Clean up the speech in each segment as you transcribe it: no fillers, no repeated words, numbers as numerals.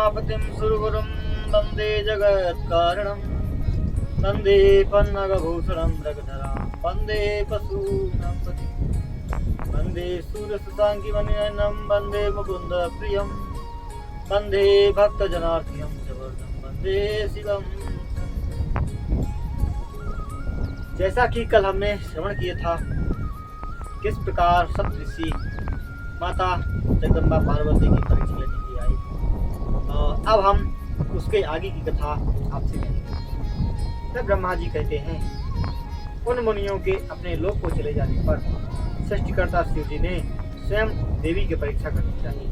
उमापतिं सुरगुरुं वन्दे जगत्कारणं वन्दे पन्नगभूषणं जगधरां वन्दे पशूनां पतिं वन्दे सूर्यशशाङ्किमणिनयनं वन्दे मुकुन्दप्रियं वन्दे भक्तजनार्थिं जगद्गुरुं वन्दे शिवं। जैसा कि कल हमने श्रवण किया था किस प्रकार सप्तऋषि माता जगदम्बा पार्वती की परीक्षा लेने के लिए आई, अब हम उसके आगे की कथा आपसे कहेंगे। तब ब्रह्मा जी कहते हैं, उन मुनियों के अपने लोक को चले जाने पर सृष्टिकर्ता शिव जी ने स्वयं देवी की परीक्षा करनी चाहिए।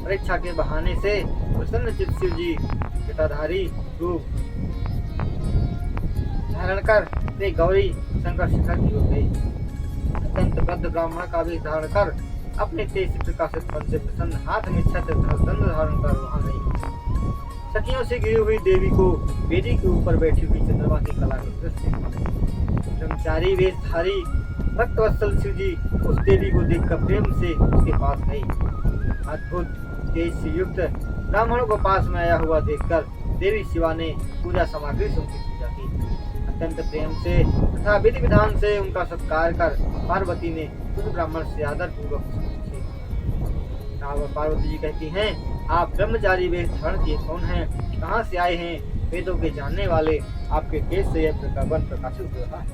परीक्षा के बहाने से प्रसन्नचित्त शिव जी जटाधारी रूप धारण कर वे गौरी शंकर शिखर की ओर गए। अत्यंत बद्ध ब्राह्मण का वेश धारण कर अपने तेज से प्रकाशित मन से प्रसन्न हाथ में छत्र दंड धारण कर वहां गई। सखियों से घिरी हुई देवी को वेदी के ऊपर बैठी हुई चंद्रमा की कला के दृश्य ब्रह्मचारी वेशधारी भक्तवत्सल शिव जी उस देवी को देखकर प्रेम से उसके पास गए। अद्भुत तेज से युक्त ब्राह्मणों को पास में आया हुआ देखकर देवी शिवा ने पूजा सामग्री से उनकी पूजा की। अत्यंत प्रेम से तथा विधि विधान से उनका सत्कार कर पार्वती ने उस ब्राह्मण से आदर पूर्वक पूछे। पार्वती जी कहती हैं, आप ब्रह्मचारी वेश धारण किए कौन हैं, कहाँ से आए हैं? वेदों के जानने वाले आपके केस से यह प्रकरण प्रकाशित हुआ है।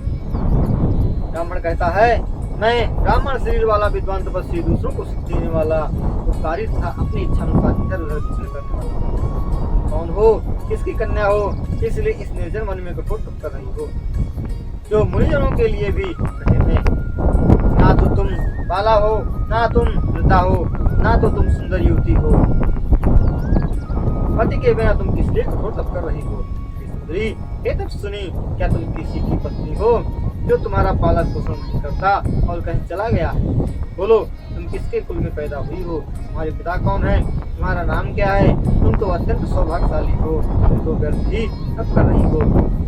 ब्राह्मण कहता है, मैं ब्राह्मण शरीर वाला विद्वान तपस्वी, दूसरों को सिद्ध देने वाला, उपकारी तथा अपनी इच्छा अनुसार इधर उधर विचरण करने वाला। कौन हो, किसकी कन्या हो, इसलिए इस निर्जन मन में कठोर तप कर रही हो, जो मुनिजनों के लिए भी कठिन है। ना तो तुम बाला हो, ना तुम वृद्धा हो, ना तो तुम सुंदर युवती हो। पति के बिना तुम किस लिए कठोर तप कर रही हो? सुंदरी, हे तप सुनी, क्या तुम किसी की पत्नी हो जो तुम्हारा पालन पोषण नहीं करता और कहीं चला गया है? बोलो, तुम किसके कुल में पैदा हुई हो? तुम्हारे पिता कौन है? तुम्हारा नाम क्या है? तुम तो अत्यंत सौभाग्यशाली हो, तुम तो व्यर्थ ही तप कर रही हो।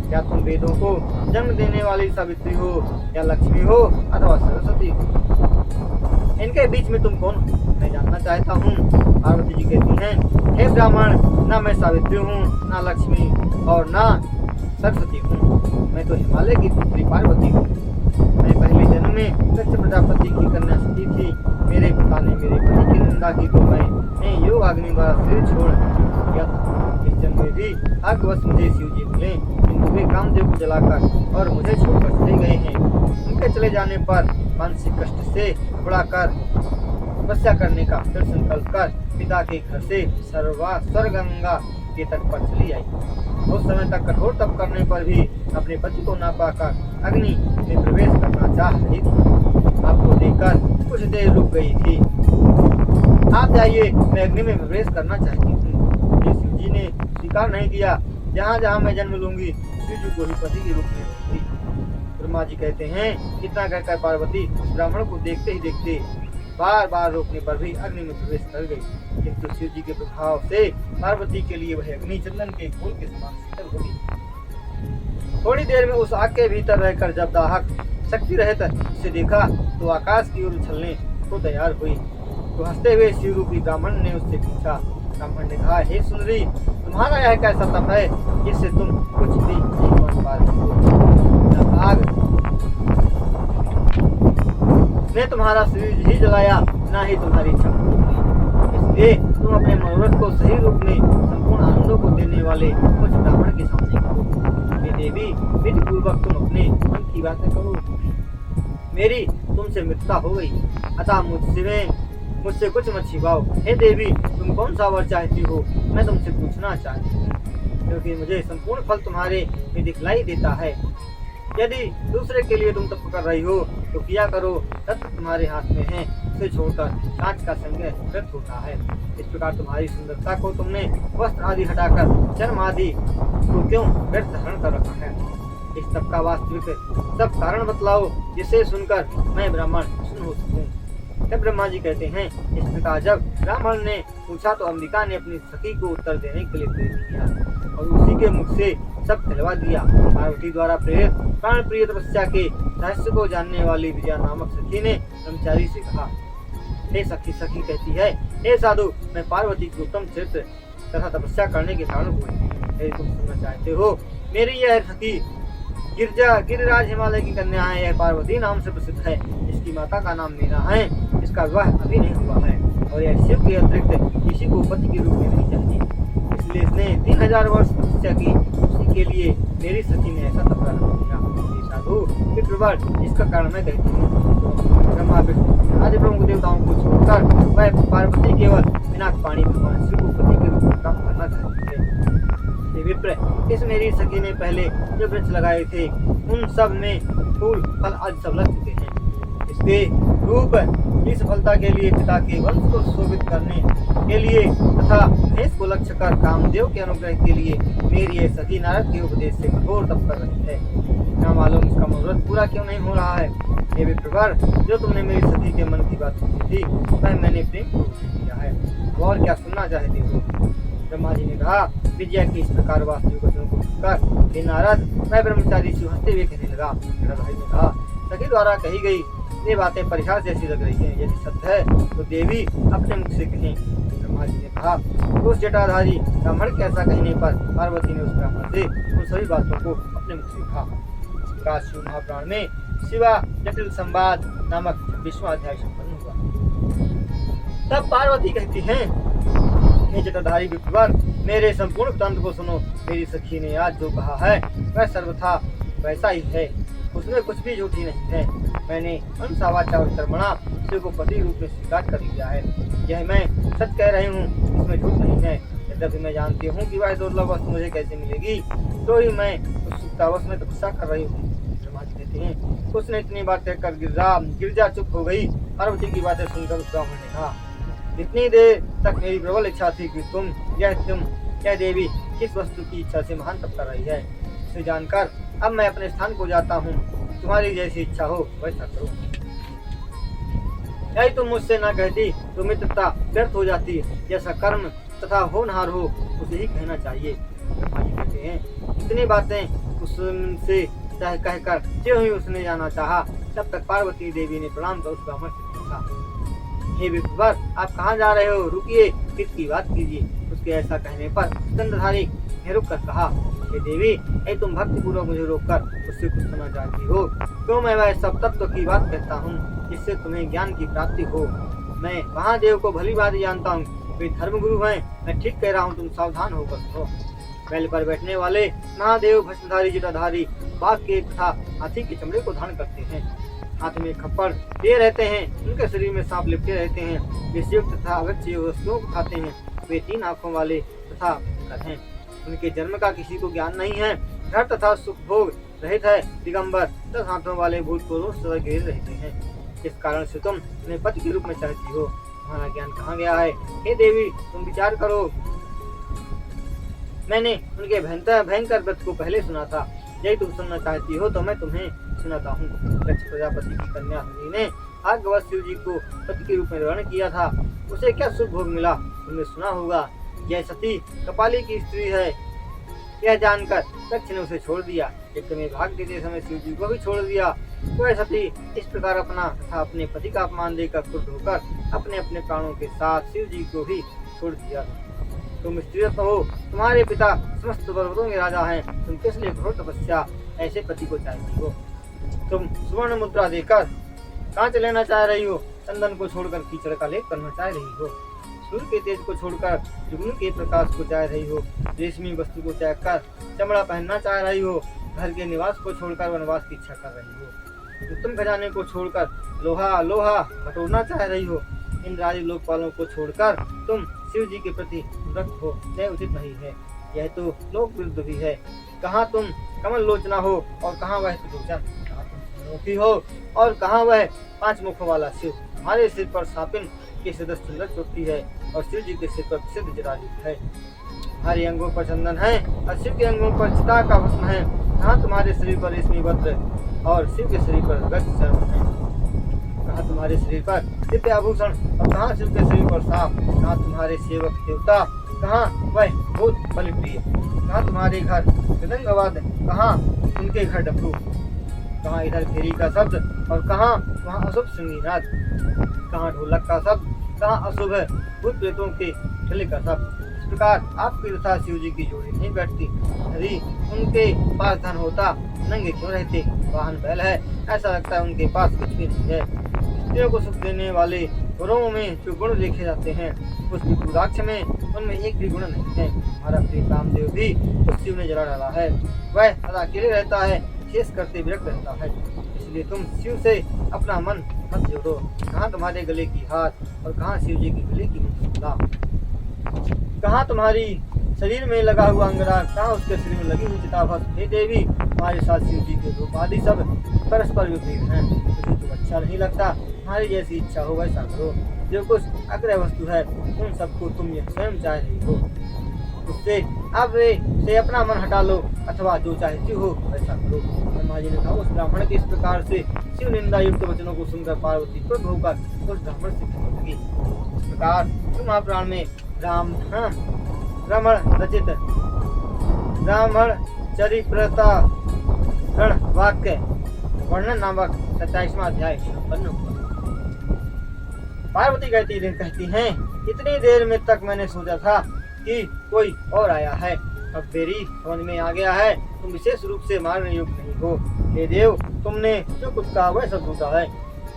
क्या तुम वेदों को जन्म देने वाली सावित्री हो, या लक्ष्मी हो, अथवा सरस्वती हो? इनके बीच में तुम कौन हो? मैं जानना चाहता हूँ। पार्वती जी कहती हैं, हे ब्राह्मण, ना मैं सावित्री हूँ, ना लक्ष्मी और ना सरस्वती हूँ। मैं तो हिमालय की पुत्री पार्वती हूँ। मैं पहले जन्म में दक्ष प्रजापति की कन्या सती थी। मेरे पिता ने मेरे पति की निंदा की तो मैं योग अग्नि द्वारा शरीर छोड़ दिया था। इस जन्म में भी भाग्यवश मुझे शिव जी मिले, किंतु वे कामदेव को जलाकर और मुझे छोड़कर चले गए हैं। उनके चले जाने पर मानसिक कष्ट से घबराकर तपस्या करने का फिर संकल्प कर पिता के घर से स्वर्गंगा के तट पर चली आई। उस समय तक कठोर तप करने पर भी अपने पति को ना पाकर अग्नि में प्रवेश करना चाह रही थी। आपको देखकर कुछ देर रुक गई थी। आप जाइए, मैं अग्नि में प्रवेश करना चाहती हूँ। शिव जी ने स्वीकार नहीं किया। जहाँ जहाँ मैं जन्म लूंगी, शिव जी को ही पति के रूप में रहूंगी। ब्रह्मा जी कहते हैं, इतना कहकर पार्वती ब्राह्मण को देखते ही देखते बार बार रोकने पर भी अग्नि में प्रवेश कर गई, किंतु शिव जी के प्रभाव से पार्वती के लिए वह अग्नि चंदन के फूल के समान शीतल हो गई। थोड़ी देर में उस आग के भीतर रहकर जब दाहक शक्ति रहित उसे देखा तो आकाश की ओर उछलने को तैयार हुई। तो हंसते हुए शिव रूपी ब्राह्मण ने उससे पूछा। ब्राह्मण ने कहा, हे सुंदरी, तुम्हारा यह कैसा तप है जिससे तुम कुछ भी नहीं मान पा रही हो? आग ने तुम्हारा शरीर ही जलाया, ना ही तुम्हारी इच्छा पूरी हुई। इसलिए तुम अपने मनोरथ को सही रूप में संपूर्ण आनंदों को देने वाले कुछ ब्राह्मण के सामने करो। हे देवी, विधि पूर्वक तुम अपने मन की बातें करो। मेरी तुमसे मित्रता हो गई, अतः मुझसे कुछ मत छिपाओ। हे देवी, तुम कौन सा वर चाहती हो? मैं तुमसे पूछना चाहती हूँ, क्योंकि मुझे संपूर्ण फल तुम्हारे में दिखलाई देता है। यदि दूसरे के लिए तुम तप कर रही हो तो किया करो, तत्व तुम्हारे हाथ में है। उसे छोड़कर कांच का संग्रह व्यर्थ होता है। इस प्रकार तुम्हारी सुंदरता को तुमने वस्त्र आदि हटाकर चर्म आदि को क्यों व्यर्थ धारण कर रखा है? इस तप का वास्तविक सब कारण बतलाओ, जिसे सुनकर मैं ब्राह्मण प्रसन्न हो सकूं। तब ब्रह्मा जी कहते हैं, इस प्रकार जब ब्राह्मण ने पूछा तो अंबिका ने अपनी सखी को उत्तर देने के लिए प्रेरित किया और उसी के मुख से सब कहलवा दिया। पार्वती द्वारा प्रेरित प्राण प्रिय तपस्या के रहस्य को जानने वाली विजया नामक सखी ने ब्रह्मचारी से कहा, हे सखी कहती है, हे साधु, मैं पार्वती की उत्तम चरित्र तथा तपस्या करने के कारण हुए। यदि तुम सुनना चाहते हो, मेरी यह सखी गिरिराज हिमालय की कन्या है। यह पार्वती नाम से प्रसिद्ध है। इसकी माता का नाम मीना है। इसका विवाह अभी नहीं हुआ है और यह शिव के अतिरिक्त किसी को पति के रूप में नहीं चाहती। इसलिए इसने 3000 वर्ष तपस्या की। उसी के लिए मेरी सखी ने ऐसा तपस्या किया। साधु विप्रवर, इसका कारण मैं कहती हूँ। ब्रह्मा विष्णु आदि प्रमुख देवताओं को छोड़कर वह पार्वती केवल पिनाकपाणी भगवान शिव को पति के रूप में प्राप्त करना चाहती है। विप्र, इस मेरी सखी ने पहले जो वृक्ष लगाए थे उन सब में फूल फल आज सब लग चुके हैं। इसके रूप की सफलता के लिए, पिता के वंश को शोभित करने के लिए तथा महेश को लक्ष्य कर कामदेव के अनुग्रह के लिए मेरी ये सखी नारद के उपदेश से कठोर तप कर रही है। ना मालूम इसका मनोरथ पूरा क्यों नहीं हो रहा है। हे विप्रवर, जो तुमने मेरी सखी के मन की बात सुनी थी वह मैंने प्रेम पूर्वक किया है। और क्या सुनना चाहते हो। ब्रह्मा जी ने कहा, विजया की इस प्रकार वास्तविक वचनों को सुनकर हे नारद, मैं ब्रह्मचारी शिव हंसते हुए कहने लगा। भाई ने कहा, सखी द्वारा कही गई ये बातें परिहास जैसी लग रही हैं। यदि सत्य है तो देवी अपने मुख से कहें। ब्रह्मा जी ने कहा, उस जटाधारी ब्राह्मण के ऐसा कहने पर पार्वती ने उस ब्राह्मण से उन सभी बातों को अपने मुख से कहा। शिव महापुराण में शिवा जटिल संवाद नामक 26वां अध्याय संपन्न हुआ। तब पार्वती कहती है, हे जटाधारी विप्रवर, मेरे संपूर्ण वृत्तांत को सुनो। मेरी सखी ने आज जो कहा है वह सर्वथा वैसा ही है। उसमें कुछ भी झूठी नहीं है। मैंने अनुसावाचारमणा शिव को पति रूप में स्वीकार कर लिया है। यह मैं सच कह रही हूँ, इसमें झूठ नहीं है। यद्यपि मैं जानती हूँ कि वह दुर्लभ वस्तु मुझे कैसे मिलेगी, तो ही मैं उस सुप्तावस्था में तपस्या कर रही हूँ। कहते हैं, उसने इतनी बातें कर गिरजा चुप हो गई। पार्वती की बातें सुनकर उस ब्राह्मण ने कहा, इतनी देर तक मेरी प्रबल इच्छा थी कि तुम यह देवी किस वस्तु की इच्छा से महान तप कर रही है। इसे जानकर अब मैं अपने स्थान को जाता हूँ। तुम्हारी जैसी इच्छा हो वैसा करो। यदि तुम मुझसे ना कहती तो मित्रता व्यर्थ हो जाती। जैसा कर्म तथा होनहार हो उसे ही कहना चाहिए। कहते हैं, इतनी बातें उससे कहकर जो ही उसने जाना चाहा, तब तक पार्वती देवी ने प्रणाम कर उस ब्राह्मण से पूछा, हे विप्रवर, आप कहाँ जा रहे हो? रुकिए, किसकी बात कीजिए। उसके ऐसा कहने पर चंद्रधारी ने रुक कर कहा, हे देवी, तुम भक्ति पूर्वक मुझे रोककर उससे कुछ सुनना चाहती हो, तो मैं वह सब तत्व की बात कहता हूँ जिससे तुम्हें ज्ञान की प्राप्ति हो। मैं महादेव को भली बात जानता हूँ, वे धर्मगुरु हैं। मैं ठीक कह रहा हूँ, तुम सावधान होकर सुनो। बैल पर बैठने वाले महादेव भस्मधारी जटाधारी बाघ के तथा हाथी के चमड़े को धारण करते हैं। हाथ में खप्पड़ लिए रहते हैं। उनके शरीर में सांप लिपटे रहते हैं। वे शिव तथा अगत्य वस्तुओं को खाते हैं। वे 3 आंखों वाले तथा हैं। उनके जन्म का किसी को ज्ञान नहीं है। घर तथा सुख भोग रहित है। दिगंबर 10 हाथों वाले भूत को रोज सदा घेरे रहते हैं। इस कारण से तुम उन्हें पति के रूप में चाहती हो। तुम्हारा ज्ञान कहाँ गया है? हे देवी, तुम विचार करो। मैंने उनके भयंकर व्रत को पहले सुना था। यदि तुम सुनना चाहती हो तो मैं तुम्हें सुनाता हूँ। दक्ष प्रजापति की कन्या हनी ने भाग्यवश शिव जी को पति के रूप में ग्रहण किया था। उसे क्या सुख भोग मिला, तुमने सुना होगा। यह सती कपाली की स्त्री है। यह जानकर दक्ष ने उसे छोड़ दिया। एक में भाग देते समय शिव जी को भी छोड़ दिया। वह सती इस प्रकार अपना तथा अपने पति का अपमान देकर क्रुद्ध होकर अपने अपने प्राणों के साथ शिव जी को भी छोड़ दिया। तुम स्त्रीरत्न हो, तुम्हारे पिता समस्त पर्वतों के राजा हैं। तुम किस लिए घोर तपस्या ऐसे पति को चाहती हो? तुम सुवर्ण मुद्रा देकर कहाँ चले लेना चाह रही हो? चंदन को छोड़कर कीचड़ का लेप करना चाह रही हो? सूर्य के तेज को छोड़कर जुगनू के प्रकाश को चाह रही हो? रेशमी वस्तु को त्याग कर चमड़ा पहनना चाह रही हो? घर के निवास को छोड़कर वनवास की इच्छा कर रही हो? उत्तम खजाने को छोड़कर लोहा बटोरना चाह रही हो? इंद्र आदि लोकपालों को छोड़कर तुम शिव जी के प्रति विरक्त हो, यह उचित नहीं है। यह तो लोक विरुद्ध भी है। कहाँ तुम कमल लोचना हो और कहाँ वह त्रिलोचन, कहाँ तुम अनोखी हो और कहाँ वह 5 मुखों वाला शिव। तुम्हारे सिर पर सापिन के सदस्य सुंदर चोटी है और शिव जी के सिर पर प्रसिद्ध जटाजूट है। तुम्हारे अंगों पर चंदन है और शिव के अंगों पर चिता का भस्म है। कहाँ तुम्हारे शरीर पर रेशमी वस्त्र और शिव के शरीर पर गज चर्म है। कहाँ तुम्हारे शरीर पर दिव्य आभूषण और कहाँ शिव के शरीर पर सांप। कहाँ तुम्हारे सेवक देवता, कहाँ वह भूत बलिप्रिय। कहाँ तुम्हारे घर मृदंगवाद, कहाँ उनके घर डमरू। कहाँ इधर फेरी का शब्द और कहाँ वहाँ अशुभ संगीनाद। कहाँ ढोलक का शब्द, कहाँ अशुभ भूत प्रेतों के ठल्ले का शब्द। इस प्रकार आपकी तथा शिव जी की जोड़ी नहीं बैठती। यदि उनके पास धन होता नंगे क्यों रहते, वाहन बैल है, ऐसा लगता है उनके पास कुछ भी नहीं है। स्त्रियों को सुख देने वाले गुणों में जो गुण देखे जाते हैं उस विपुराक्ष में उनमें एक भी गुण नहीं है। हमारा प्रिय कामदेव भी उस शिव ने जला डाला है। वह सदा अकेले रहता है, शेष करते विरक्त रहता है। इसलिए तुम शिव से अपना मन मत जोड़ो। कहाँ तुम्हारे गले की हार और कहाँ शिव जी की गले की मुद्रा, कहाँ तुम्हारी शरीर में लगा हुआ अंगराग, कहाँ उसके शरीर में लगी हुई चिताभस्म। हे देवी, हमारे साथ शिव जी के रूप आदि सब परस्पर विपरीत हैं। तुझे जो अच्छा नहीं लगता, तुम्हारी जैसी इच्छा हो वैसा करो। जो कुछ अग्रह वस्तु है उन सबको तुम स्वयं चाह रही हो, उससे अब से अपना मन हटा लो, अथवा जो चाहती हो वैसा करो। ब्रह्मा जी ने कहा, उस ब्राह्मण के इस प्रकार से शिव निंदा युक्त वचनों को सुनकर पार्वती क्रोध होकर उस ब्राह्मण से कहने लगी। इस प्रकार शिव महापुराण में ब्राह्मण रचित ब्राह्मण चरित्रतारण वाक्य वर्णन नामक 27वां अध्याय संपन्न हुआ। पार्वती कहती हैं, इतनी देर में तक मैंने सोचा था कि कोई और आया है, अब मेरी समझ में आ गया है तुम विशेष रूप से मारने योग्य नहीं हो। हे देव, तुमने जो कुछ कहा वह सब झूठा है।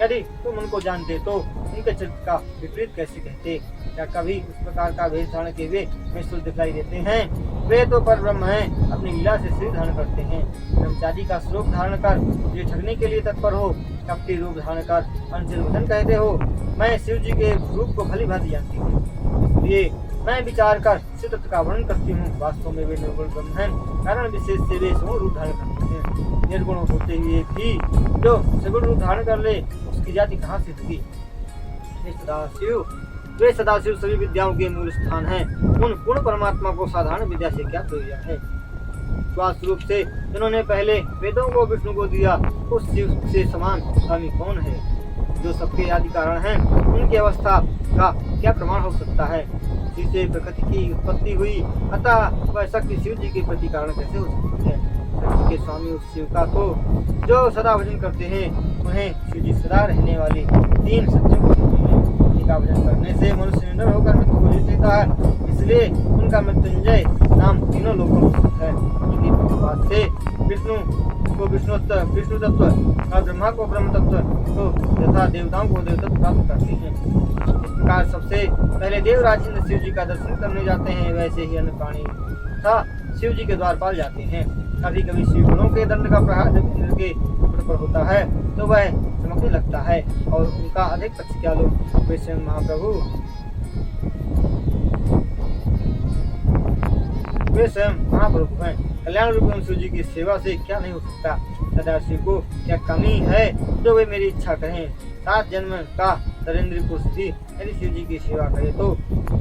यदि तुम उनको जानते तो उनके चरित्र का विपरीत कैसे कहते। क्या कभी उस प्रकार का वेश धारण के वे निष्ठुर दिखलाई देते हैं? वे तो पर ब्रह्म हैं, अपनी लीला से शरीर धारण करते हैं। ब्रह्मचारी का स्वरूप धारण कर ये ठगने के लिए तत्पर हो, कपटी रूप धारण कर अनचिर वचन कहते हो। मैं शिव जी के रूप को भली भांति जानती हूँ, इसलिए मैं विचार कर शिव तत्व का वर्णन करती हूँ। वास्तव में वे निर्गुण ब्रह्म हैं, कारण विशेष से वे सगुण रूप धारण करते हैं। निर्गुण होते हुए भी जो सगुण रूप धारण कर ले उसकी जाति कहाँ से होगी। वे सदाशिव सभी विद्याओं के मूल स्थान हैं। उन पूर्ण परमात्मा को साधारण विद्या से क्या प्रयोजन है। स्वास्थ्य रूप से जिन्होंने पहले वेदों को विष्णु को दिया, उस शिव से समान स्वामी कौन है। जो सबके आदि कारण हैं, उनकी अवस्था का क्या प्रमाण हो सकता है। जिससे प्रकृति की उत्पत्ति हुई, अतः वह शक्ति शिव जी के प्रति कारण कैसे हो सकती है। शक्ति के स्वामी उस शिव का तो जो सदा भजन करते हैं, उन्हें शिव जी सदा रहने वाली तीन शक्तियों को देते हैं। का भजन करने से मनुष्य निडर होकर मृत्यु को जीत लेता है, इसलिए उनका मृत्युंजय नाम तीनों लोगों में स्थित है। इसी बात से विष्णु को विष्णु तत्व और ब्रह्मा को ब्रह्म तत्व, तो तथा देवताओं को देवतत्व प्राप्त करते हैं। इस प्रकार सबसे पहले देवराज इंद्र शिव जी का दर्शन करने जाते हैं, वैसे ही अन्य प्राणी तथा शिव जी के द्वारपाल जाते हैं। कभी कभी शिव गुणों के दंड का प्रहार जब इंद्र के पर होता है तो वह चमकने लगता है और उनका अधिक पक्ष क्या लो। वे स्वयं महाप्रभु हैं। कल्याण रूप शिव जी की सेवा से क्या नहीं हो सकता। सदा शिव को क्या कमी है जो वे मेरी इच्छा करें। 7 जन्म का नरेंद्र को सिद्धि यदि शिव जी की सेवा करे तो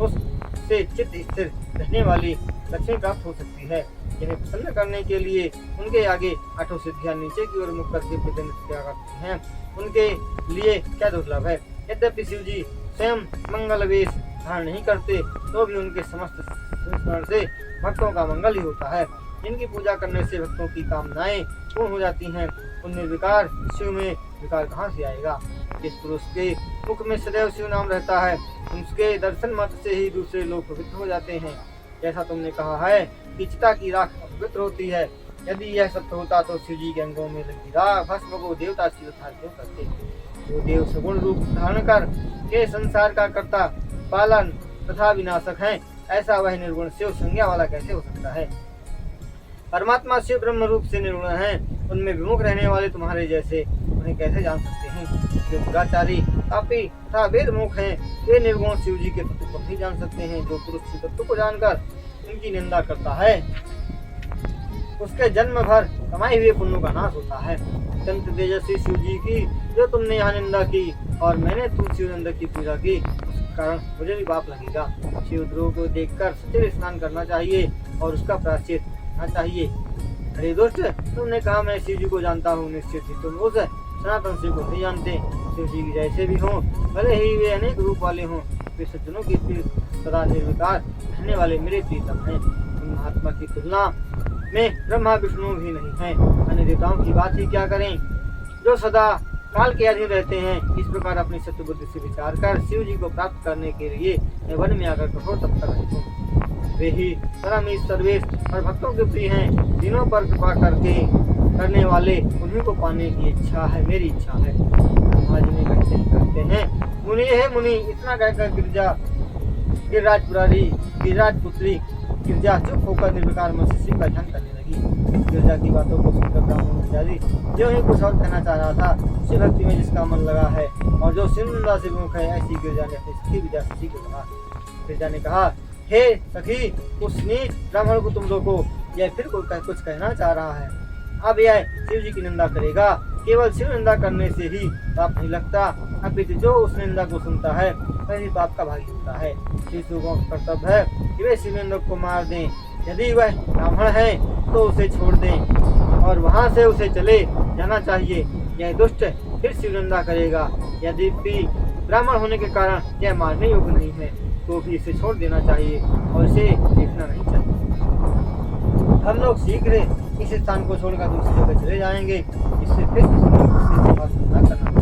उससे चित्त स्थिर रहने वाली लक्ष्मी प्राप्त हो सकती है। जिन्हें प्रसन्न करने के लिए उनके आगे 8 सिद्धियां नीचे की ओर मुख करके प्रतिनिधित्व किया करती हैं, उनके लिए क्या दुर्लभ है। यद्यपि शिव जी स्वयं मंगल वेश धारण नहीं करते तो भी उनके समस्त संस्मरण से भक्तों का मंगल ही होता है। जिनकी पूजा करने से भक्तों की कामनाएं पूर्ण हो जाती हैं, उन निर्विकार शिव में विकार कहाँ से आएगा। जिस पुरुष के मुख में सदैव शिव नाम रहता है, उसके दर्शन मात्र से ही दूसरे लोग पवित्र हो जाते हैं। जैसा तुमने कहा है कि चिता की राख अपवित्र होती है, यदि यह सत्य होता तो शिव जी के अंगों में लगी राख भस्म को देवता शिव क्यों करते। जो देव सगुण रूप धारण कर के संसार का कर्ता पालन तथा विनाशक है, ऐसा वह निर्गुण शिव संज्ञा वाला कैसे हो सकता है। परमात्मा शिव ब्रह्म रूप से निर्गुण है, उनमें विमुख रहने वाले तुम्हारे जैसे उन्हें कैसे जान सकते हैं। जो दुराचारी पापी तथा वेदमुख हैं, वे निर्गुण शिव जी के तत्व को नहीं जान सकते हैं। जो पुरुष शिव तत्व को जानकर उनकी निंदा करता है, उसके जन्म भर कमाए हुए पुण्यों का नाश होता है। अत्यंत तेजस्वी शिव जी की जो तुमने यहाँ निंदा की और मैंने तुम शिवनंद की पूजा की, उस कारण मुझे भी पाप लगेगा। शिव ध्रुव को देखकर सत्य स्नान करना चाहिए और उसका प्रायश्चित करना चाहिए। अरे दोस्त, तुमने कहा मैं शिव जी को जानता हूँ, निश्चित ही तुम उस सनातन शिव को नहीं जानते। शिव जी जैसे भी हों, भले ही वे अनेक रूप वाले हों, वे सज्जनों की सदा निर्विकार रहने वाले मेरे प्रीतम हैं। महात्मा की तुलना में ब्रह्मा विष्णु भी नहीं है, अन्य देवताओं की बात ही क्या करें जो सदा काल के अधीन रहते हैं। इस प्रकार अपनी सत्य बुद्धि से विचार कर शिव जी को प्राप्त करने के लिए मैं वन में आकर कठोर तप कर रही हूँ। वे ही परम सर्वेश और भक्तों के प्रिय हैं। तीनों पर कृपा करने वाले उन्हीं को पाने की इच्छा है, मेरी इच्छा है। ब्रह्मा जी ने कहते हैं, मुनि है मुनि। इतना कहकर गिरिराज पुत्री गिरजा चुप होकर निर्विकार मन से शिव का ध्यान करने लगी। गिरजा की बातों को सुनकर ब्राह्मण जारी जो ही कुछ और कहना चाह रहा था। शिव भक्ति में जिसका मन लगा है और जो शिव निंदा से विमुख है, ऐसी गिरजा ने अपनी सखी विद्या सखी को कहा। गिरजा ने कहा, हे सखी, उस नीच ब्राह्मण को तुम रोको, यह फिर कुछ कहना चाह रहा है। अब यह शिव जी की निंदा करेगा। केवल शिव निंदा करने से ही पाप नहीं लगता, अपितु जो उस निंदा को सुनता है वही पाप का भागी होता है। शिव का कर्तव्य है कि वे शिव निंदक को मार दें। यदि वह ब्राह्मण है तो उसे छोड़ दें और वहां से उसे चले जाना चाहिए। यह दुष्ट फिर शिव निंदा करेगा। यदि ब्राह्मण होने के कारण यह मारने योग्य नहीं है तो भी इसे छोड़ देना चाहिए और इसे देखना नहीं चाहिए। हम लोग शीघ्र इस स्थान को छोड़कर दूसरी जगह चले जाएंगे, इससे फिर न करना।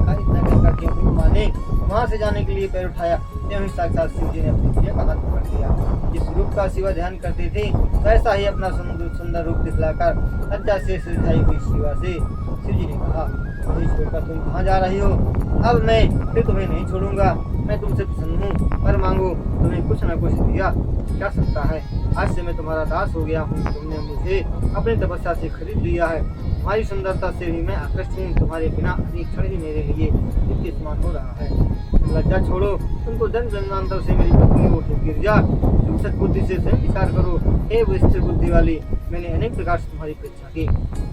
इतना कहकर क्योंकि माने वहां से जाने के लिए पैर उठाया, त्यों ही साक्षात शिव जी ने अपनी प्रिय का हाथ पकड़ लिया। जिस रूप का शिवा ध्यान करते थे वैसा ही अपना सुंदर रूप दिखलाकर लज्जा से सिरझाई हुई शिवा से शिव जी ने कहा, मुझे छोड़कर तुम कहाँ जा रही हो? अब मैं फिर तुम्हें नहीं छोड़ूंगा। मैं तुमसे प्रसन्न हूँ, पर मांगो, तुम्हें कुछ न कुछ दिया जा सकता है। आज से मैं तुम्हारा दास हो गया हूँ। तुमने मुझे अपनी तपस्या से खरीद लिया है। तुम्हारी सुंदरता से भी मैं आकृष्ट हूँ। तुम्हारे बिना अनेक क्षण ही मेरे लिए नित्य स्मरण हो रहा है। लज्जा छोड़ो, तुमको जन्म जन्मांतर से मेरी पत्नी हो गिरजा। तुम सद्बुद्धि से स्वयं विचार करो। हे वो स्थिर बुद्धि वाली, मैंने अनेक प्रकार से तुम्हारी परीक्षा की।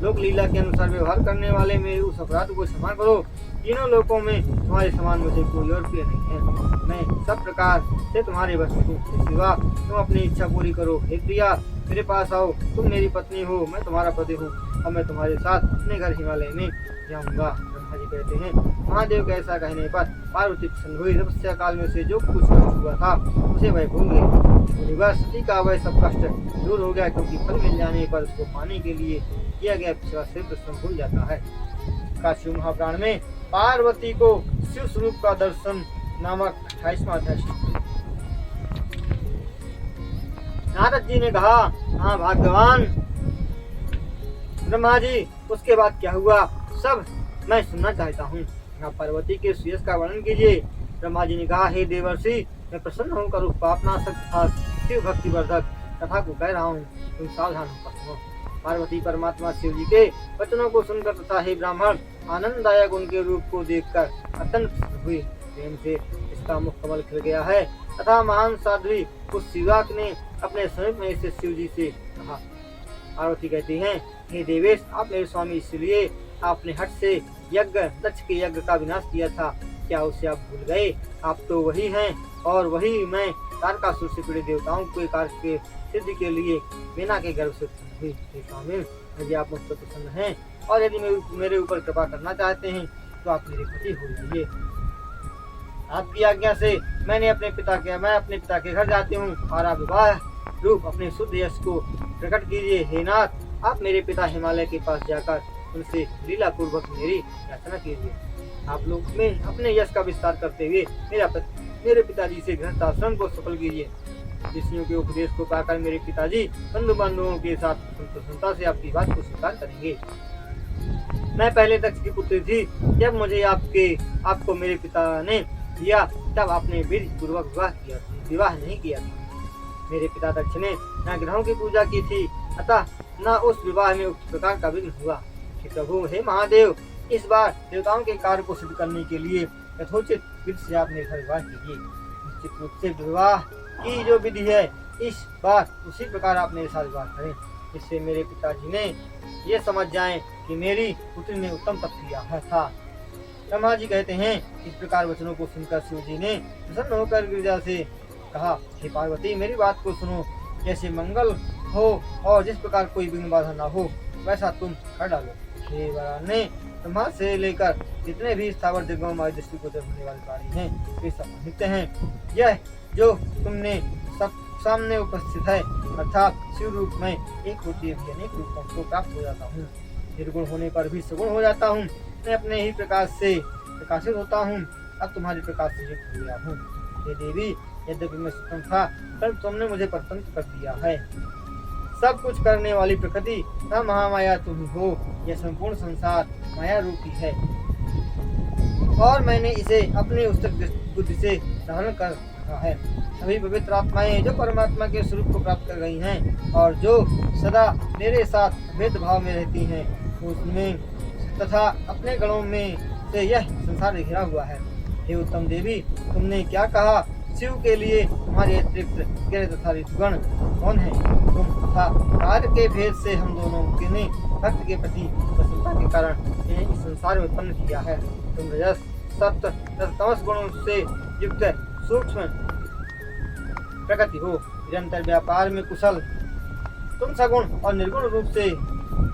लोक लीला के अनुसार व्यवहार करने वाले मेरे उस अपराध को क्षमा करो। तीनों लोकों में तुम्हारे समान मुझे कोई और प्रिय नहीं है। मैं सब प्रकार से तुम्हारे वश में हूँ। सिवा तुम अपनी इच्छा पूरी करो। हे प्रिया, मेरे पास आओ। तुम मेरी पत्नी हो, मैं तुम्हारा पति हूँ। अब मैं तुम्हारे साथ अपने घर हिमालय में जाऊंगा। ब्रह्मा जी कहते हैं, महादेव के ऐसा कहने पर पार्वती प्रसन्न हुई। तपस्या काल में उसे जो कुछ हुआ था उसे वह भूल गई। सती का वह सब कष्ट दूर हो गया, क्योंकि फल मिल जाने पर उसको पाने के लिए किया गया पिछला से प्रश्न भूल जाता है। काशी महापुराण में पार्वती को शिव स्वरूप का दर्शन नामक 28वां अध्याय। नारद जी ने कहा, हाँ भगवान ब्रह्मा जी, उसके बाद क्या हुआ सब मैं सुनना चाहता हूँ। यहाँ पार्वती के सुयश का वर्णन कीजिए। ब्रह्मा जी ने कहा, हे देवर्षि, मैं प्रसन्न होकर उस पापनाशक तथा शिव भक्ति वर्धक कथा को कह रहा हूँ, तुम सावधान होकर सुनो। पार्वती परमात्मा शिव जी के वचनों को सुनकर तथा हे ब्राह्मण आनंददायक उनके रूप को देखकर अत्यंत प्रसन्न हुई। प्रेम से इसका मुख कमल खिल गया है तथा महान साध्वी उस शिवाक ने अपने समीप में से शिव जी से कहा। पार्वती कहती हैं, हे देवेश, आप मेरे स्वामी, इसलिए आपने हट से यज्ञ दक्ष के यज्ञ का विनाश किया था। क्या उसे आप भूल गए? आप तो वही हैं और वही मैं तारकासुर से पीड़ित देवताओं के कार्य के सिद्धि के लिए मीना के गर्भ से हुई। हे स्वामी, यदि आप मुझ पर प्रसन्न हैं और यदि मेरे ऊपर कृपा करना चाहते हैं तो आप मेरे पति हो जाइए। आपकी आज्ञा से मैं अपने पिता के घर जाती हूँ और आप विवाह रूप अपने शुद्ध यश को प्रकट कीजिए। हे नाथ, आप मेरे पिता हिमालय के पास जाकर उनसे लीला पूर्वक मेरी याचना कीजिए। आप लोग में अपने यश का विस्तार करते हुए मेरे पिताजी से गृहस्थाश्रम को सफल कीजिए। ऋषियों के उपदेश को पाकर मेरे पिताजी बंधु बांधवों के साथ प्रसन्नता से आपकी बात को स्वीकार करेंगे। मैं पहले दक्ष की पुत्री थी। जब मुझे आपको मेरे पिता ने दिया तब आपने विधि पूर्वक विवाह नहीं किया था। मेरे पिता दक्ष ने न ग्रहों की पूजा की थी, अतः न उस विवाह में उक्त प्रकार का विघ्न हुआ। प्रभु, हे महादेव, इस बार देवताओं के कार्य को सिद्ध करने के लिए यथोचित विधि से आप मेरे साथ विवाह कीजिए। निश्चित रूप से विवाह की जो विधि है इस बार उसी प्रकार आप मेरे साथ विवाह करें, इससे मेरे पिताजी ने ये समझ जाएं कि मेरी पुत्री ने उत्तम तप किया था। ब्रह्मा जी कहते हैं, इस प्रकार वचनों को सुनकर शिव जी ने प्रसन्न होकर गिरिजा से कहा, हे पार्वती, मेरी बात को सुनो। जैसे मंगल हो और जिस प्रकार कोई विघ्न बाधा न हो वैसा तुम कर डालो। हे वराने, ब्रह्मा से लेकर जितने भी स्थावर दिग्गम आदि दृष्टि को होने वाले प्राणी हैं वे सब नित्य हैं। यह जो तुमने सब सामने उपस्थित है अर्थात शिव रूप में एक होती है अनेक रूपों को प्राप्त हो जाता हूँ। निर्गुण होने पर भी सगुण हो जाता हूँ। मैं अपने ही प्रकाश से प्रकाशित होता हूँ। अब तुम्हारे प्रकाश से युक्त हो गया हूँ। हे देवी, यद्यपि मैं सुतम था पर तुमने मुझे परतंत्र कर दिया है। सब कुछ करने वाली प्रकृति तथा महामाया तुम ही हो। यह संपूर्ण संसार माया रूपी है और मैंने इसे अपनी उस्तक बुद्धि से धारण कर रखा है। सभी पवित्र आत्माएं जो परमात्मा के स्वरूप को प्राप्त कर गई हैं और जो सदा मेरे साथ भेदभाव में रहती हैं, उसमें तथा अपने गणों में से यह संसार घिरा हुआ है। हे उत्तम देवी, तुमने क्या कहा? शिव के लिए हमारे अतिरिक्त ग्रह तथा ऋतुगण कौन है? तुम तथा कार्य के भेद से हम दोनों ने भक्त के प्रति प्रसन्नता के कारण इन्हें इस संसार में उत्पन्न किया है। तुम रजस, सत्व तथा तमस गुणों से युक्त सूक्ष्म प्रकृति हो, निरंतर व्यापार में कुशल। तुम सगुण और निर्गुण रूप से,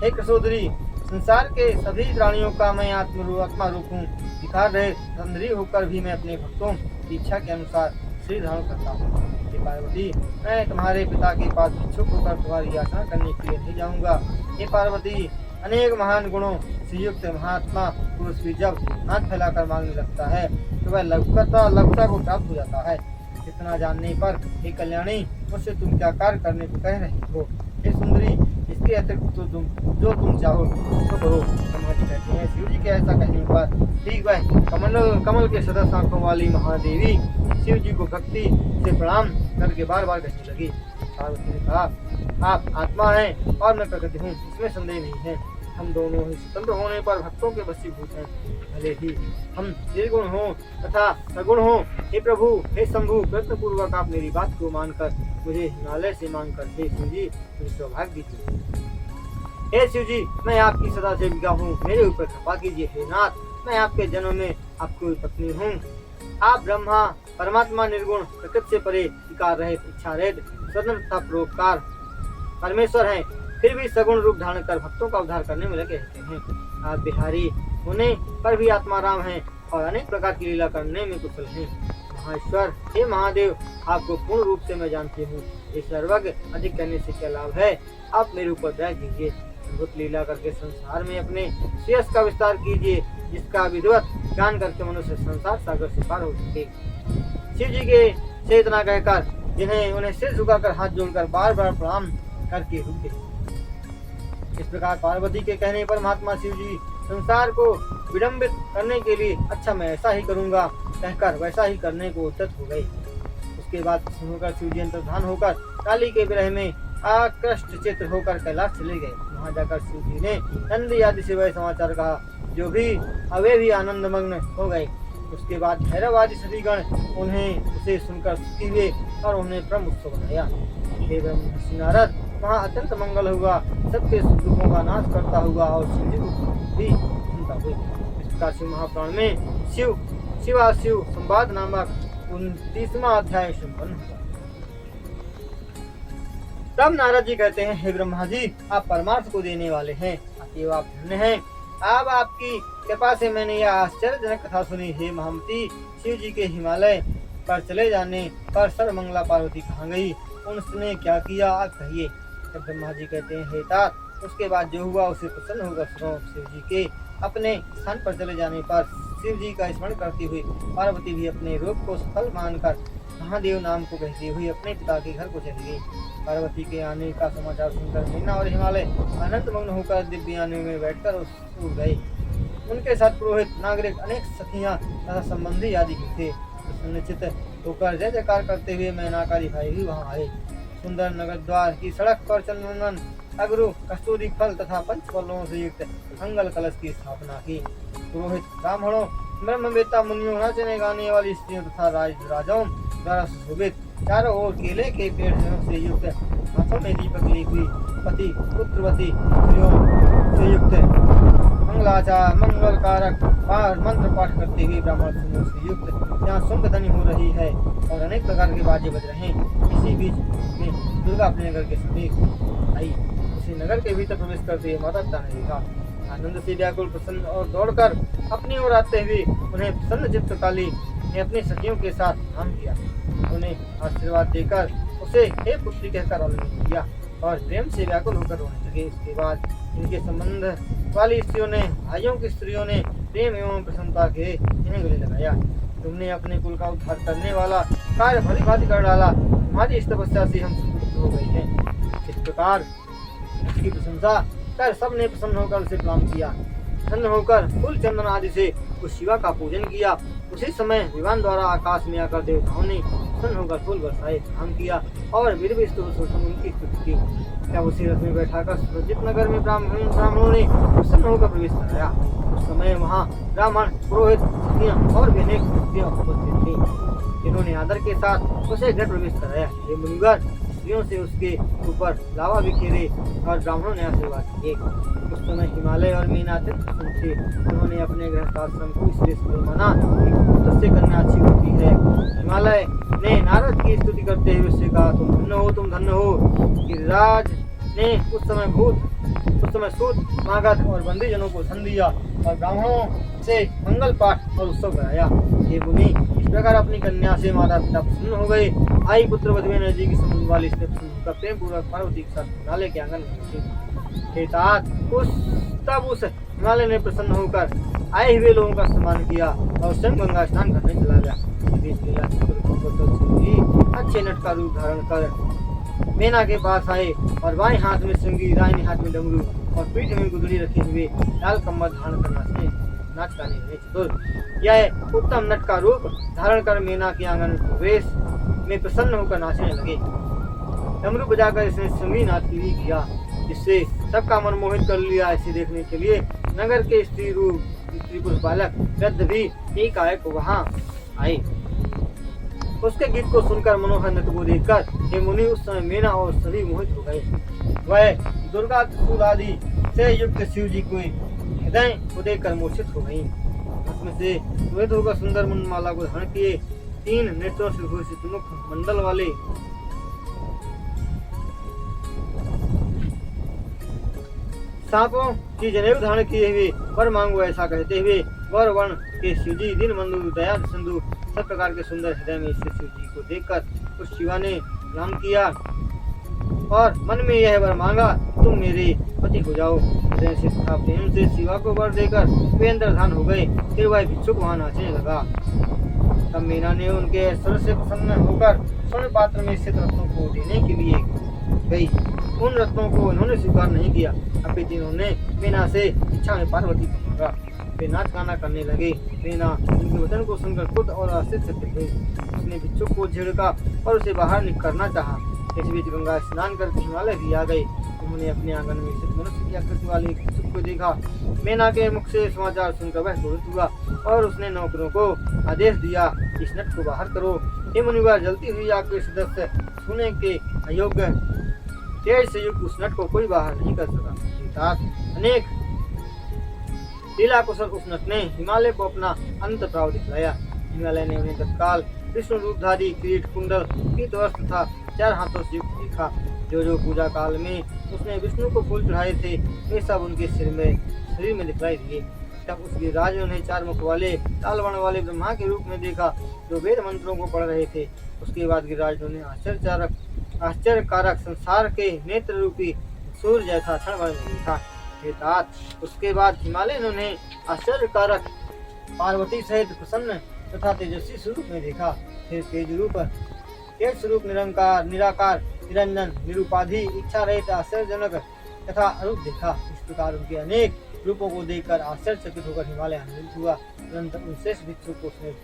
हे कृशोदरी, संसार के सभी प्राणियों का मैं आत्मा रूप हूँ। दिखा रहे सुंदरी होकर भी मैं अपने भक्तों की इच्छा के अनुसार शरीर धारण करता हूँ। हे पार्वती, मैं तुम्हारे पिता के पास इच्छुक होकर तुम्हारी याचना करने के लिए नहीं जाऊंगा। हे पार्वती, अनेक महान गुणों से युक्त महात्मा पुरुष भी जब हाथ फैलाकर मांगने लगता है तो वह लघुता को प्राप्त हो जाता है। इतना जानने पर हे कल्याणी, मुझसे तुम क्या कार्य करने को कह रही हो? हे सुंदरी, इसके अतिरिक्त तो तुम चाहो तो करो। ब्रह्मा जी कहते हैं, शिव जी के ऐसा कहने पर ठीक वह कमल के सदस्य आंखों वाली महादेवी शिव जी को भक्ति से प्रणाम करके बार बार कहने लगी। पार्वती ने कहा, आप आत्मा हैं और मैं प्रकृति हूँ, इसमें संदेह नहीं है। हम दोनों ही स्वतंत्र होने पर भक्तों के वशीभूत हैं। भले ही हम निर्गुण हो तथा सगुण हो, हे प्रभु, हे शंभु, प्रयत्न पूर्वक आप मेरी बात को मानकर मुझे हिमालय से मांगकर हे शिव जी मुझे सौभाग्य दीजिए। हे शिव जी, मैं आपकी सदा सेविका हूँ, मेरे ऊपर कृपा कीजिए। हे नाथ, मैं आपके जन्म में आपकी पत्नी हूँ। आप ब्रह्मा परमात्मा निर्गुण प्रकृति से परे विकार रहित इच्छा रहित स्वतंत्र तथा परोपकार परमेश्वर हैं, फिर भी सगुण रूप धारण कर भक्तों का उद्धार करने में लगे रहते हैं। आप बिहारी होने पर भी आत्माराम हैं और अनेक प्रकार की लीला करने में कुशल हैं। महाश्वर, हे महादेव, आपको पूर्ण रूप से मैं जानती हूँ। इस सर्वज्ञ अधिक कहने से क्या लाभ है? आप मेरे ऊपर दया कीजिए, अद्भुत लीला करके संसार में अपने श्रेयस का विस्तार कीजिए, जिसका विधिवत ज्ञान करके मनुष्य संसार सागर से पार हो सके। शिव जी के से इतना कहकर जिन्हें उन्हें सिर झुकाकर हाथ जोड़कर बार बार प्रणाम करके रुके। इस प्रकार पार्वती के कहने पर महात्मा शिव जी संसार को विडंबित करने के लिए अच्छा मैं ऐसा ही करूंगा कहकर वैसा ही करने को उद्यत हो गए। उसके बाद होकर शिव जी अंतर्धान होकर काली के विरह में आकृष्ट चित्र होकर कैलाश चले गए। वहां जाकर शिव जी ने नंदी आदि से वह समाचार कहा, जो भी वे भी आनंद मग्न हो गए। उसके बाद भैरव आदि सभी गण उन्हें उसे सुनकर सुखी हुए और उन्हें परम उत्सव बनाया। हे ब्रह्मर्षि नारद, वहाँ अत्यंत मंगल हुआ, सबके दुखों का नाश करता हुआ और शिव जी को भी सुनता हुआ। इस प्रकार शिव महापुराण में शिव संवाद नामक 29वां अध्याय संपन्न हुआ। तब नारद जी कहते हैं, हे ब्रह्मा जी, आप परमार्थ को देने वाले हैं, अतएव आप धन्य हैं। अब आपकी कृपा से मैंने यह आश्चर्यजनक कथा सुनी। हे महामती, शिव जी के हिमालय पर चले जाने पर सर्वमंगला पार्वती कहाँ गई? उसने क्या किया? आप कहिए। तब ब्रह्मा जी कहते हैं, हे तात, उसके बाद जो हुआ उसे प्रसन्न होकर सुनो। शिव जी के अपने स्थान पर चले जाने पर शिव जी का स्मरण करती हुई पार्वती भी अपने रूप को सफल मानकर महादेव नाम को कहती हुई अपने पिता के घर को चली गई। पार्वती के आने का समाचार सुनकर मीना और हिमालय अनंत मग्न होकर दिव्यानी में बैठकर उड़ गए। उनके साथ पुरोहित, नागरिक, अनेक सखियां तथा संबंधी आदि थे। निश्चित होकर जय जयकार करते हुए मैनाकारी भाई भी वहां आए। सुंदर नगर द्वार की सड़क पर चंदन, अगरू, कस्तूरी फल तथा पंचफलों से युक्त मंगल कलश की स्थापना की। पुरोहित, ब्राह्मणों, ब्रह्मवेत्ता मुनियों, नाचने गाने वाली स्त्रियों तथा राजाओं द्वारा सुशोभित चारों ओर केले के पेड़ से युक्त हाथों में दीपक ली हुई पति पुत्रवती स्त्रियों से युक्त मंगलाचार मंगल कारक मंत्र पाठ करते हुए ब्राह्मण समूह से युक्त यहाँ सुंग ध्वनि हो रही है और अनेक प्रकार के बाजे बज रहे हैं। इसी बीच में दुर्गा अपने नगर के समीप आई। उसी नगर के भीतर प्रवेश करते हुए माता पिता ने देखा। आनंद से व्याकुल प्रसन्न और दौड़कर अपनी ओर आते हुए उन्हें प्रसन्न चित्त काली ने अपनी सखियों के साथ नाम किया। उन्हें आशीर्वाद देकर उसे हे पुत्री कहकर आलिंगन किया और प्रेम से व्याकुल होकर रोने लगे। इसके बाद इनके संबंध वाली स्त्रियों ने, भाइयों की स्त्रियों ने प्रेम एवं प्रसन्नता के इन्हें गले लगाया। तुमने अपने कुल का उद्धार करने वाला कार्य भली भांति कर डाला। तुम्हारी इस तपस्या से हम संतुष्ट हो गए हैं। इस प्रकार उसकी प्रशंसा कर सबने प्रसन्न होकर उसे प्रणाम किया। प्रसन्न होकर फूल चंदन आदि से उस शिवा का पूजन किया। उसी समय विमान द्वारा आकाश में आकर देवताओं ने प्रसन्न होकर फूल बरसाए, प्रणाम किया और वीर स्तुति उनकी स्तुति की। तब उसी रथ में बैठाकर सुरजित नगर में ब्राह्मणों ने प्रसन्न होकर प्रवेश कराया। उस समय वहाँ ब्राह्मण, पुरोहित, स्त्रियां और भी अनेक व्यक्तियां उपस्थित थी। इन्होंने आदर के साथ उसे घर प्रवेश कराया। ये मुनिवर स्त्रियों से उसके ऊपर लावा बिखेरे और ब्राह्मणों ने आशीर्वाद किए। उस समय हिमालय और मीना अत्यंत प्रसन्न थे। उन्होंने अपने गृहस्थाश्रम को इसलिए सफल माना कि पुत्र से कन्या अच्छी होती है। हिमालय ने नारद की स्तुति करते हुए उससे कहा, तुम धन्य हो, तुम धन्य हो। गिरिराज ने उस समय सूत, मागध और बंदीजनों को धन दिया और ब्राह्मणों से मंगल पाठ और उत्सव कराया। ये मुनि इस प्रकार अपनी कन्या से माता पिता प्रसन्न हो गए। आई पुत्र वधु में नजदीकी संबंध वाली स्त्री प्रसन्न होकर प्रेम पूर्वक पार्वती के साथ हिमालय के आंगन में पहुंची। तब उस हिमालय ने प्रसन्न होकर आए हुए लोगों का सम्मान किया और स्वयं गंगा स्नान करने चला गया। इस बीच लीला अच्छे नट का रूप धारण कर मेना के पास आए और बाएं हाथ में श्रृंगी, दाहिने हाथ में डमरू और पीठ में गुदड़ी रखे हुए लाल कम्बल धारण कर नाच गाने लगे। चतुर यह उत्तम नट का रूप धारण कर मेना के आंगन में प्रवेश में प्रसन्न होकर नाचने लगे। डमरू बजाकर इसने श्रृंगी नाच किया, जिससे सबका मन मोहित कर लिया। इसे देखने के लिए नगर के स्त्री पुरुष बालक वृद्ध भी एक आयक वहाँ आए। उसके गीत को सुनकर मनोहर नृत्य को देखकर हे मुनि उस समय मेना और सभी मोहित हो गए। वह दुर्गा त्रिशूल आदि से युक्त शिव जी को हृदय को देखकर मूर्छित हो गई। उसमें से श्वेत होकर सुंदर मुंडमाला को धारण किए 3 नेत्रों से भूषित मुख मंडल वाले सांपों की जनेऊ धारण किए हुए वर मांगो ऐसा कहते हुए वर वर्ण के शिवजी दीन बंधु दया सिंधु सब प्रकार के सुंदर हृदय में स्थित शिव जी को देखकर उस शिवा ने प्रणाम किया और मन में यह वर मांगा, तुम मेरे पति हो जाओ। हृदय से तथा प्रेम से शिवा को वर देकर वे अंतर्धान हो गए। फिर वह भिक्षुक वहां नाचने लगा। तब मीना ने उनके स्वर से प्रसन्न होकर स्वर्ण पात्र में स्थित रत्नों को देने के लिए गई। उन रत्नों को उन्होंने स्वीकार नहीं किया, अपितु इन्होंने मीना से इच्छा में पार्वती को मांगा। वे नाच गाना करने लगे। मीना उनके वचन को सुनकर खुद और आश्चर्यचकित हुई। उसने भिक्षुक को झिड़का और उसे बाहर निकलना चाहा। इस बीच गंगा स्नान करके हिमालय भी आ गए। उन्होंने अपने आंगन में स्थित मनुष्य की आकृति वाले एक भिक्षुक को देखा। मीना के मुख से समाचार सुनकर वह क्रोधित हुआ और उसने नौकरों को आदेश दिया, इस नट को बाहर करो। हे मुनिवर, जलती हुई आग के सदस्य छूने के अयोग्य तेज से युक्त उस नट को कोई बाहर नहीं कर सका। अनेक लीला कुशल उस नट ने हिमालय को अपना अंत प्राव दिखलाया। हिमालय ने उन्हें तत्काल विष्णु रूपधारी किरीट, कुंडल, पीत वस्त्र तथा 4 हाथों से युक्त देखा। जो पूजा काल में उसने विष्णु को फूल चढ़ाए थे वे सब उनके शरीर में दिखलाई दिए। तब उसके राज ने 4 मुख वाले लाल वर्ण वाले ब्रह्मा के रूप में देखा जो वेद मंत्रों को पढ़ रहे थे। उसके बाद गिरिराज ने आश्चर्यकारक संसार के नेत्र रूपी सूर्य जैसा क्षण में देखा। उसके बाद हिमालय ने आश्चर्यकारक पार्वती सहित प्रसन्न तथा तेजस्वी स्वरूप में देखा। फिर तेज स्वरूप निराकार, निरंजन, निरुपाधि, इच्छा रहित, आश्चर्यजनक तथा अरूप देखा। इस प्रकार उनके अनेक रूपों को देखकर आश्चर्यचकित होकर हिमालय आनंदित हुआ। तुरंत उन श्रेष्ठ भिक्षु को उसने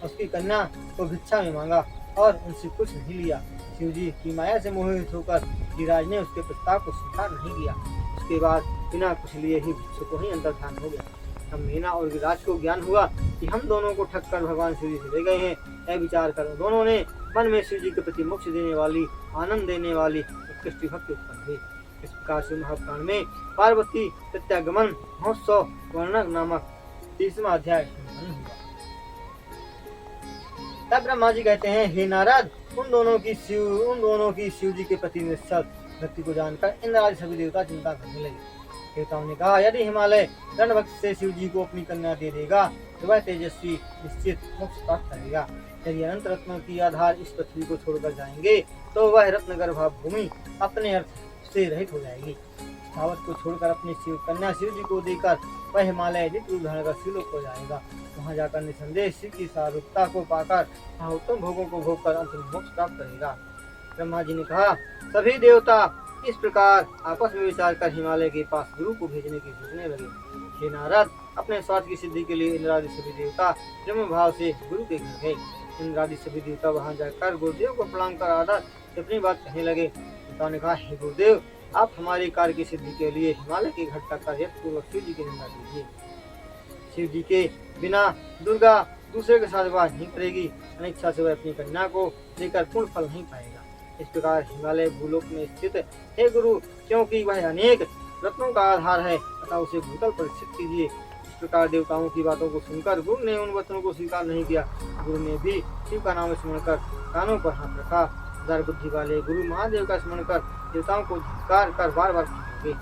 उसकी कन्या को भिक्षा में मांगा और उनसे कुछ नहीं लिया। शिवजी की माया से मोहित होकर गिरिराज ने उसके प्रस्ताव को स्वीकार नहीं किया। उसके बाद बिना कुछ लिए ही भिक्षु को ही अंतर्धान हो गया। तब मीना और गिरिराज को ज्ञान हुआ कि हम दोनों को ठग कर भगवान शिवजी से ले गए हैं। यह विचार कर दोनों ने मन में शिवजी के प्रति मोक्ष देने वाली, आनंद देने वाली उत्कृष्ट भक्ति उत्पन्न हुई। इस प्रकार से महापुराण में पार्वती प्रत्यागमन महोत्सव वर्णन नामक 30वां अध्याय संपन्न हुआ। तब ब्रह्मा जी कहते हैं, हे नारद, उन दोनों की शिव जी के प्रति निश्चल भक्ति को जानकर इंद्र आदि सभी देवता चिंता करने लगे। देवताओं ने कहा, यदि हिमालय दृढ़ भक्ति से शिव जी को अपनी कन्या दे देगा तो वह तेजस्वी निश्चित मोक्ष प्राप्त करेगा। यदि अनंत रत्नों की आधार इस पृथ्वी को छोड़कर जाएंगे तो वह रत्नगर्भा भूमि अपने अर्थ से रहित हो जाएगी। स्थावर को छोड़कर अपनी कन्या शिव जी को देकर वह हिमालय नित्य रूप धारण कर शिवलोक को जाएगा। वहां जाकर निसंदेह शिव की सारूपता को पाकर वहां उत्तम भोगों को भोग कर अंतिम मोक्ष प्राप्त करेगा। ब्रह्मा जी ने कहा, सभी देवता इस प्रकार आपस में विचार कर हिमालय के पास गुरु को भेजने की सोचने लगे। हे नारद, अपने स्वार्थ की सिद्धि के लिए इंद्रादि सभी देवता प्रेम भाव से गुरु के घर गए। इंद्रादि सभी देवता वहां जाकर गुरुदेव को प्रणाम कर आदर से अपनी बात कहने लगे। देवताओं ने कहा, हे गुरुदेव, आप हमारी कार्य की सिद्धि के लिए हिमालय के घट तक पूर्वक शिव जी की निंदा कीजिए। शिव जी के बिना दुर्गा दूसरे के साथ विवाह नहीं करेगी, अनिच्छा से वह अपनी कन्या को लेकर पूर्ण फल नहीं पाएगा। इस प्रकार हिमालय भूलोक में स्थित है गुरु, क्योंकि वह अनेक रत्नों का आधार है, अतः उसे भूतल पर स्थित कीजिए। इस प्रकार देवताओं की बातों को सुनकर गुरु ने उन वचनों को स्वीकार नहीं किया। गुरु ने भी शिव का नाम स्मरण कर कानों पर हाथ रखा। उदार बुद्धि वाले गुरु महादेव का स्मरण कर देवताओं को धिक्कार कर बार बार कहेंगे,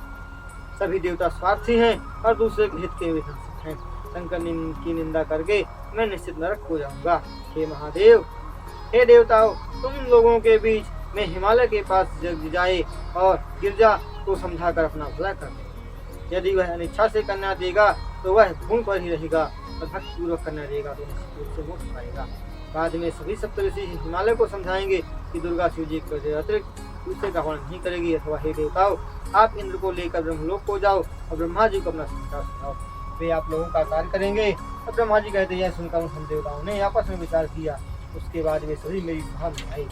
सभी देवता स्वार्थी हैं और दूसरे के हित के विध्वंसक हैं। शंकर की निंदा करके मैं निश्चित नरक हो जाऊंगा। हे महादेव, हे देवताओं, तुम लोगों के बीच में हिमालय के पास जाए और गिरजा को समझाकर अपना भला कर दे। यदि वह अनिच्छा से कन्या देगा तो वह भूमि पर ही रहेगा, और भक्ति पूर्वक कन्या देगा तो निश्चित रूप से मोक्ष पाएगा। बाद में सभी सप्तऋषि हिमालय को समझाएंगे कि दुर्गा शिव जी के अतिरिक्त दूसरे का हवन नहीं करेगी। अथवा हे देवताओं, आप इंद्र को लेकर ब्रह्मलोक को जाओ और ब्रह्मा जी को अपना समाचार सुनाओ, वे आप लोगों का कार्य करेंगे। और ब्रह्मा जी कहते हैं, सुनकर हम देवताओं ने आपस में विचार किया। उसके बाद वे सभी मेरी सभा में आए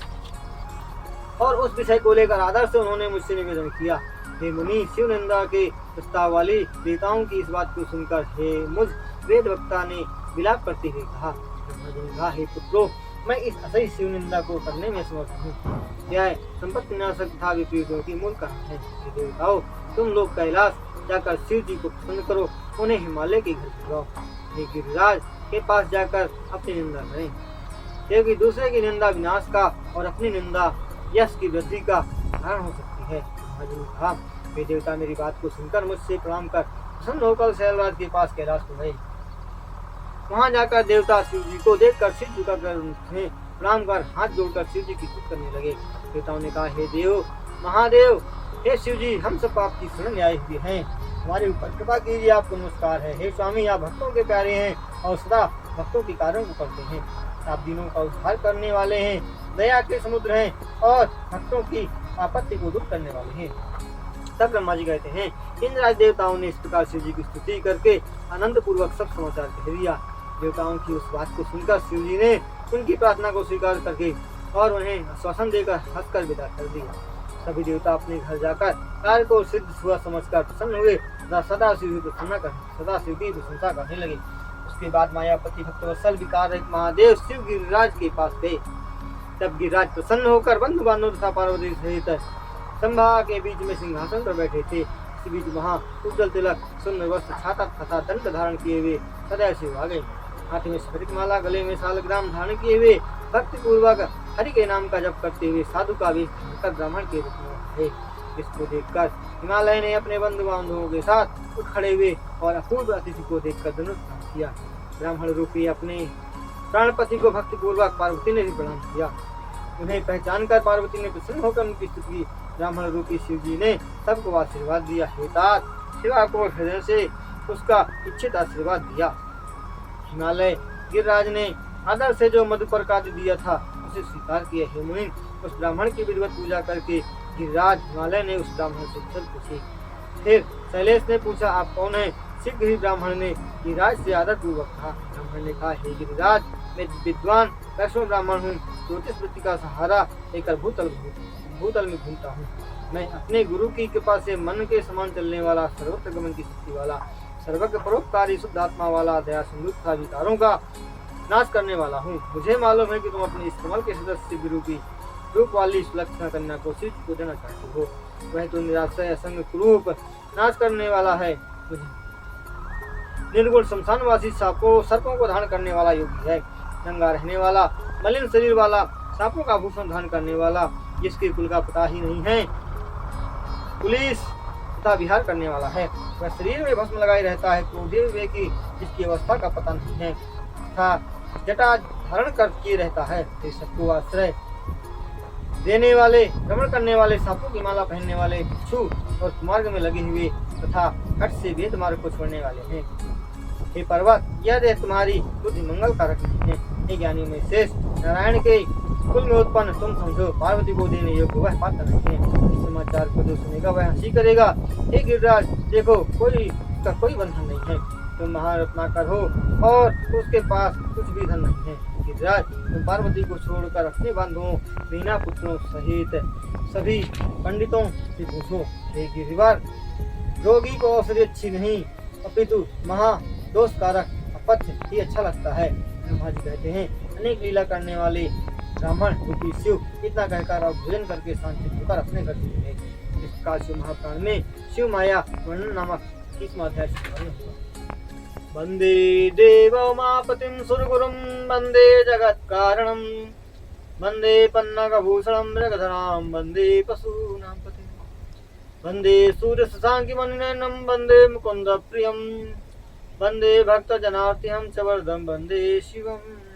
और उस विषय को लेकर आदर से उन्होंने मुझसे निवेदन किया। हे मुनि, शिव निंदा के प्रस्ताव वाली देवताओं की इस बात को सुनकर हे मुझ वेद वक्ता ने विलाप करते हुए कहा, हे पुत्रों, मैं इस असही शिव निंदा को करने में समर्थ हूँ। यह संपत्ति नाशक तथा विपरीतों की मूल कारण है। हे देवताओं, तुम लोग कैलाश जाकर शिव जी को प्रसन्न करो, उन्हें हिमालय के घर बुलाओ। हे गिरिराज के पास जाकर अपनी निंदा करें, क्योंकि दूसरे की निंदा विनाश का और अपनी निंदा यश की वृद्धि का कारण हो सकती है। कहा, वे देवता मेरी बात को सुनकर मुझसे प्रणाम कर प्रसन्न होकर शैलराज के पास कैलाश को गए। वहां जाकर देवता शिव जी को देखकर सिर झुकाकर उन्हें प्रणाम कर हाथ जोड़कर शिव जी की स्तुति करने लगे। देवताओं ने कहा, हे देव महादेव, हे शिव जी, हम सब आपकी शरण आए हुए हैं, हमारे ऊपर कृपा कीजिए, आपको नमस्कार है। हे स्वामी, आप भक्तों के प्यारे हैं और सदा भक्तों के कार्यों को करते हैं। आप दिनों का उद्धार करने वाले हैं, दया के समुद्र हैं और भक्तों की आपत्ति को दूर करने वाले हैं। तब ब्रह्मा जी कहते हैं, इंद्राज देवताओं ने इस प्रकार शिव जी की स्तुति करके आनंद पूर्वक सब समाचार कह दिया। देवताओं की उस बात को सुनकर शिव जी ने उनकी प्रार्थना को स्वीकार करके और उन्हें आश्वासन देकर हंसकर विदा कर दिया। सभी देवता अपने घर जाकर कार्य को सिद्ध हुआ समझकर प्रसन्न हुए, सदा शिव की प्रशंसा करने लगे। उसके बाद मायापति भक्तवत्सल विकार रहित महादेव शिव गिरिराज के पास गए। तब गिरिराज प्रसन्न होकर बंधु बांधव तथा पार्वती सहित संभा के बीच में सिंहासन पर बैठे थे। इसी बीच वहां उज्जवल तिलक, सुंदर वस्त्र, छाता तथा दंड धारण किए हुए सदैव शिव आ गए। हाथ में स्फटिक माला, गले में शालग्राम धारण किए हुए भक्ति पूर्वक हरि के नाम का जप करते हुए साधु का वेश धारण ब्राह्मण के रूप में थे। इसको देखकर हिमालय ने अपने बंधु बांधवों के साथ उठ खड़े हुए और अपूर्व अतिथि को देखकर धनुष किया। ब्राह्मण रूपी अपने प्राणपति को भक्ति पूर्वक पार्वती ने भी प्रणाम किया। उन्हें पहचान कर पार्वती ने प्रसन्न होकर उनकी स्तुति की। ब्राह्मण रूपी शिव जी ने सबको आशीर्वाद दिया। हे तात, शिवा को हृदय से उसका इच्छित आशीर्वाद दिया। हिमालय गिरिराज ने आदर से जो मधुपर्क आदि दिया था उसे स्वीकार किया। हे मुनि, उस ब्राह्मण की विधिवत पूजा करके गिरिराज हिमालय ने उस ब्राह्मण से कुशल पूछी। फिर शैलेश ने पूछा, आप कौन है? शीघ्र ही ब्राह्मण ने गिरिराज से आदर पूर्वक कहा। ब्राह्मण ने कहा, हे गिरिराज, मैं विद्वान वैष्णव ब्राह्मण हूँ, ज्योतिष वृत्ति का सहारा लेकर भूतल में घूमता हूँ। मैं अपने गुरु की कृपा से मन के समान चलने वाला, सर्वत्र गमन की शक्ति वाला, सर्वज्ञ परोपकारी, शुद्ध आत्मा वाला, दया सिंधु तथा विकारों का नाश करने वाला हूँ। मुझे मालूम है कि तुम अपने इस कमल के सदस्य गुरु की रूप वाली सुलक्षणा कन्या को शिव को देना चाहते हो। वह तो निराश्रय असंग कुरूप नाश करने वाला है, निर्गुण शमशानवासी सर्पों को धारण करने वाला योगी है, नंगा रहने वाला, मलिन शरीर वाला, सांपों का भूषण धारण करने वाला, जिसके कुल का पता ही नहीं है, पुलिस तथा विहार करने वाला है। वह शरीर में भस्म लगाए रहता है, क्रोधी विवेकी, जिसकी अवस्था का पता नहीं है, तथा जटा धारण करके रहता है। सबको आश्रय देने वाले, भ्रमण करने वाले, सांपों की माला पहनने वाले, भिक्षु और कुमार्ग में लगे हुए तथा कट से वेद मार्ग को छोड़ने वाले हैं। हे पर्वत, यह देह तुम्हारी बुद्धि मंगल कारक नहीं है। हे ज्ञानियों में शेष, नारायण के कुल में उत्पन्न तुम समझो, पार्वती को देने योग्य वह पात्र नहीं है। इस समाचार को जो सुनेगा वह हंसी करेगा। हे गिरिराज, देखो कोई का कोई बंधन नहीं है। तुम महारत्नाकर हो और उसके पास कुछ भी धन नहीं है। गिरिराज, तुम पार्वती को छोड़कर अपने बंधुओं मीना पुत्रों सहित सभी पंडितों से पूछो। हे गिरिवर, रोगी को औषधि अच्छी नहीं अपितु महादोष कारक अपथ्य ही अच्छा लगता है। ब्रह्मा जी कहते हैं, अनेक लीला करने वाले ब्राह्मण रूपी शिव इतना कहकर और भोजन करके शांति होकर अपने घर चले गए। इस काल शिव महापुराण में शिव माया वर्णन नामक 21वां अध्याय संपन्न हुआ। वंदे देवोमापतिं सुरगुरुं वंदे जगत्कारणं वंदे पन्नगभूषणं मृगधरां वंदे पशूनां पतिं वंदे सूर्यशशाङ्कमणिनयनं वंदे मुकुन्दप्रियं वंदे भक्तजनार्तिहं च वरदं वंदे शिवम्।